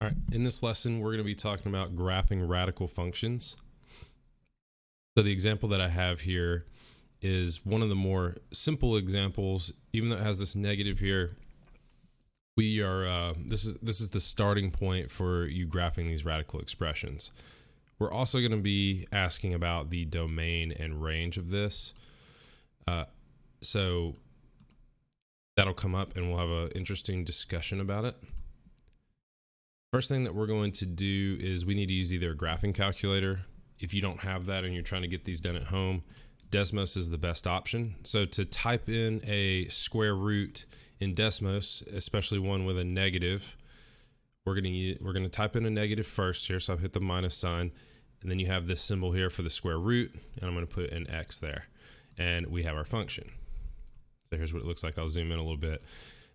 All right, in this lesson, we're going to be talking about graphing radical functions. So the example that I have here is one of the more simple examples. Even though it has this negative here, we are this is the starting point for you graphing these radical expressions. We're also going to be asking about the domain and range of this. So that'll come up and we'll have an interesting discussion about it. First thing that we're going to do is we need to use either a graphing calculator. If you don't have that and you're trying to get these done at home, Desmos is the best option. So to type in a square root in Desmos, especially one with a negative, we're going to type in a negative first here. So I've hit the minus sign, and then you have this symbol here for the square root, and I'm going to put an X there, and we have our function. So here's what it looks like. I'll zoom in a little bit.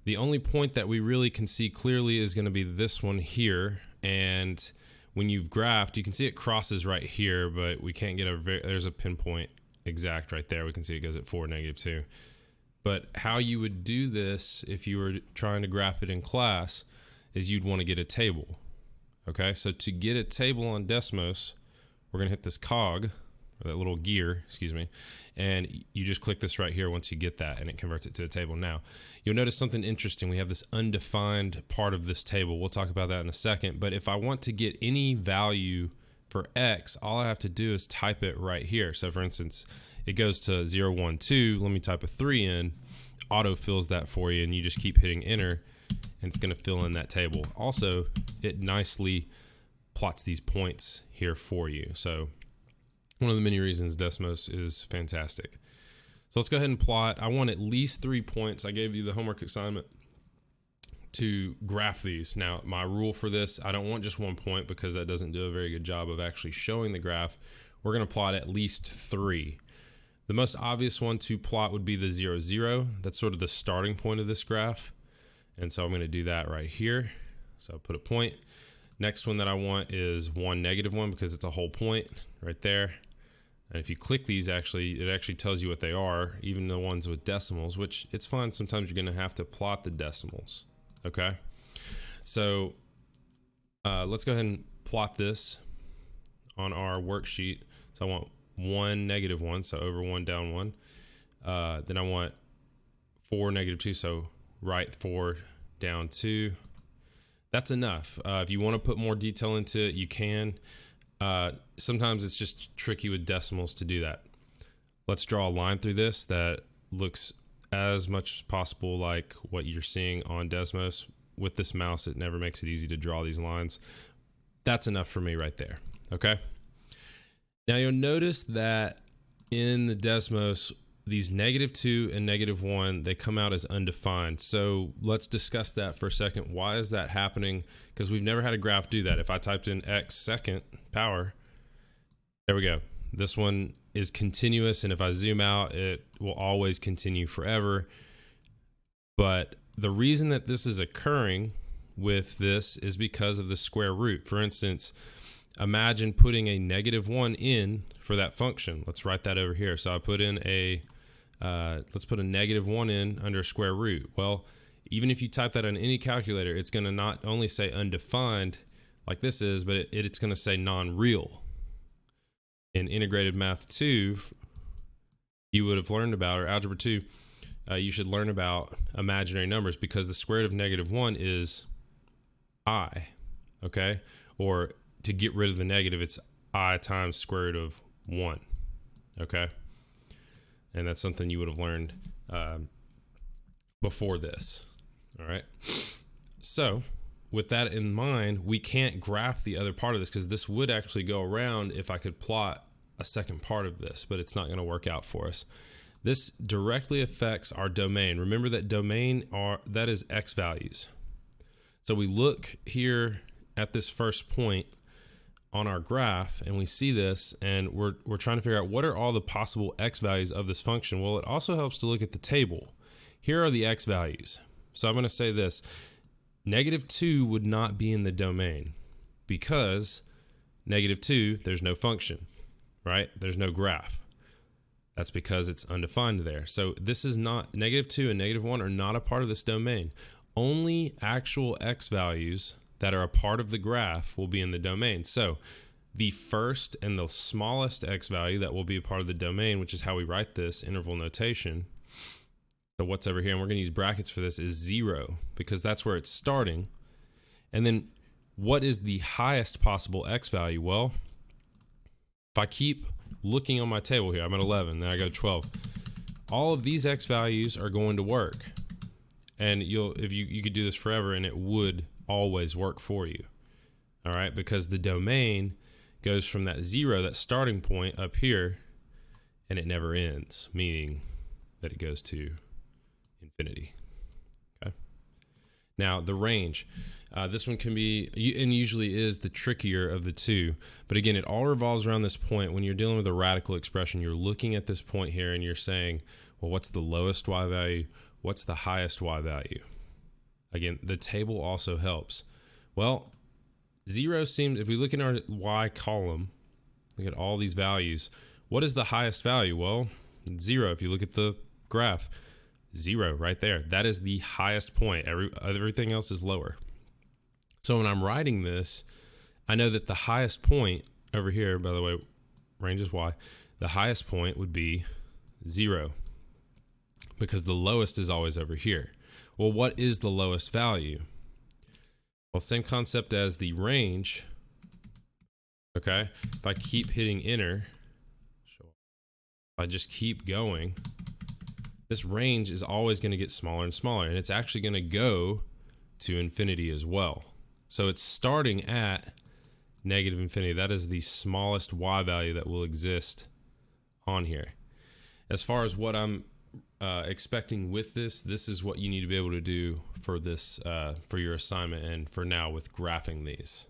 The only point that we really can see clearly is going to be this one here. And when you've graphed, you can see it crosses right here, but we can't get there's a pinpoint exact right there. We can see it goes at 4, -2. But how you would do this if you were trying to graph it in class is you'd want to get a table. Okay, so to get a table on Desmos, we're going to hit this cog, or that little gear, excuse me, and you just click this right here once you get that, and it converts it to a table. Now, you'll notice something interesting. We have this undefined part of this table. We'll talk about that in a second, but if I want to get any value for X, all I have to do is type it right here. So for instance, it goes to 0, 1, 2. Let me type a 3 in. Auto fills that for you, and you just keep hitting enter, and it's going to fill in that table. Also, it nicely plots these points here for you. So one of the many reasons Desmos is fantastic. So let's go ahead and plot. I want at least 3 points. I gave you the homework assignment to graph these. Now, my rule for this, I don't want just 1 point because that doesn't do a very good job of actually showing the graph. We're going to plot at least 3. The most obvious one to plot would be the 0, 0. That's sort of the starting point of this graph. And so I'm going to do that right here. So I'll put a point. Next one that I want is 1, -1 because it's a whole point right there. And if you click these, it actually tells you what they are, even the ones with decimals, which it's fine. Sometimes you're going to have to plot the decimals. Okay. So let's go ahead and plot this on our worksheet. So I want 1, -1, so over 1, down 1. Then I want 4, -2, so right 4, down 2. That's enough. If you want to put more detail into it, you can. Sometimes it's just tricky with decimals to do that. Let's draw a line through this that looks as much as possible like what you're seeing on Desmos. With this mouse, it never makes it easy to draw these lines. That's enough for me right there. Okay. Now you'll notice that in the Desmos, these -2 and -1, they come out as undefined. So let's discuss that for a second. Why is that happening? Because we've never had a graph do that. If I typed in X second power, there we go. This one is continuous, and if I zoom out, it will always continue forever. But the reason that this is occurring with this is because of the square root. For instance, imagine putting a -1 in for that function. Let's write that over here. So I put in let's put a -1 in under a square root. Well, even if you type that on any calculator, it's going to not only say undefined like this is, but it's going to say non-real. In integrated math 2, you would have learned about, or algebra 2, you should learn about imaginary numbers because the square root of -1 is I, okay? Or to get rid of the negative, it's I times square root of 1, okay? And that's something you would have learned before this, all right? So with that in mind, we can't graph the other part of this because this would actually go around if I could plot a second part of this, but it's not going to work out for us. This directly affects our domain. Remember that domain that is X values. So we look here at this first point on our graph and we see this, and we're trying to figure out what are all the possible X values of this function. Well, it also helps to look at the table. Here are the X values. So I'm going to say this. -2 would not be in the domain because -2, there's no function, right? There's no graph. That's because it's undefined there. So this is not, -2 and -1 are not a part of this domain. Only actual X values that are a part of the graph will be in the domain. So the first and the smallest x value that will be a part of the domain, which is how we write this interval notation. So what's over here, and we're going to use brackets for this, is 0, because that's where it's starting. And then what is the highest possible x value? Well, if I keep looking on my table here, I'm at 11, then I go 12. All of these x values are going to work. And if you could do this forever and it would always work for you. All right, because the domain goes from that 0, that starting point up here, and it never ends, meaning that it goes to infinity. Okay. Now the range, this one can be, and usually is, the trickier of the two. But again, it all revolves around this point. When you're dealing with a radical expression, you're looking at this point here and you're saying, well, what's the lowest y value? What's the highest y value? Again, the table also helps. Well, 0 seems, if we look in our y column, look at all these values. What is the highest value? Well, 0. If you look at the graph, 0 right there. That is the highest point. Everything else is lower. So when I'm writing this, I know that the highest point over here, by the way, range is y, the highest point would be 0, because the lowest is always over here. Well, what is the lowest value? Well, same concept as the range. Okay, if I keep hitting enter, if I just keep going, this range is always going to get smaller and smaller, and it's actually going to go to infinity as well. So it's starting at negative infinity. That is the smallest y value that will exist on here. As far as what I'm expecting with this is what you need to be able to do for this, for your assignment and for now with graphing these.